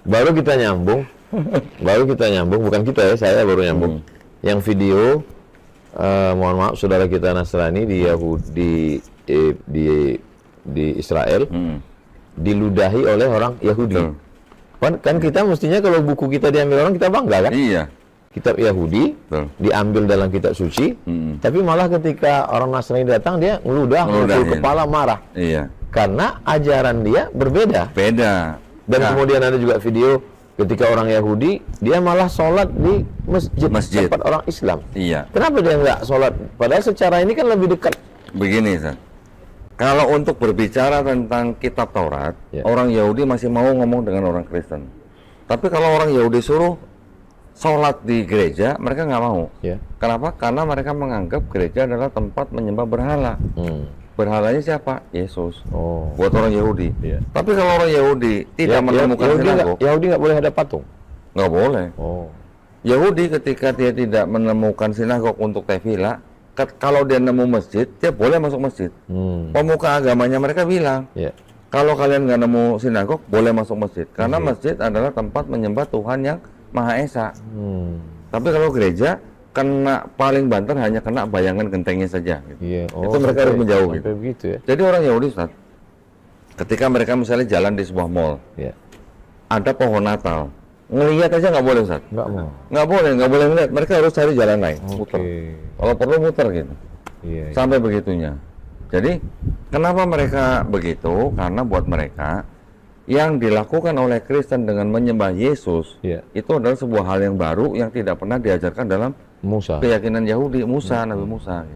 baru kita nyambung, bukan kita ya, saya baru nyambung. Yang video, mohon maaf, saudara kita Nasrani di Yahudi, di Israel, diludahi oleh orang Yahudi. Kan kita mestinya kalau buku kita diambil orang, kita bangga kan? Iya. Kitab Yahudi diambil dalam kitab suci, tapi malah ketika orang Nasrani datang, dia ngeludah, mukul kepala, marah. Iya. Karena ajaran dia berbeda. Beda. Dan kemudian ada juga video ketika orang Yahudi, dia malah sholat di masjid. Tempat orang Islam. Iya. Kenapa dia nggak sholat? Padahal secara ini kan lebih dekat. Begini, Ustaz. Kalau untuk berbicara tentang kitab Taurat, orang Yahudi masih mau ngomong dengan orang Kristen. Tapi kalau orang Yahudi suruh sholat di gereja, mereka nggak mau. Kenapa? Karena mereka menganggap gereja adalah tempat menyembah berhala. Berhalanya siapa? Yesus. Buat orang Yahudi. Tapi kalau orang Yahudi tidak menemukan sinagog, Yahudi nggak boleh ada patung? Nggak boleh. Yahudi ketika dia tidak menemukan sinagog untuk tefillah, kalau dia nemu masjid, dia boleh masuk masjid. Pemuka agamanya mereka bilang, kalau kalian nggak nemu sinagog, boleh masuk masjid. Karena masjid adalah tempat menyembah Tuhan yang Maha Esa. Tapi kalau gereja, kena paling banter hanya kena bayangan gentengnya saja. Gitu. Itu mereka harus menjauh. Gitu. Ya? Jadi orang Yahudi, Ustaz, ketika mereka misalnya jalan di sebuah mall, ada pohon Natal, ngelihat aja nggak boleh, Ustaz. Nggak boleh ngelihat. Mereka harus cari jalan lain, muter. Kalau perlu muter gitu. Sampai begitunya. Jadi kenapa mereka begitu? Karena buat mereka yang dilakukan oleh Kristen dengan menyembah Yesus itu adalah sebuah hal yang baru yang tidak pernah diajarkan dalam keyakinan Yahudi, Nabi Musa.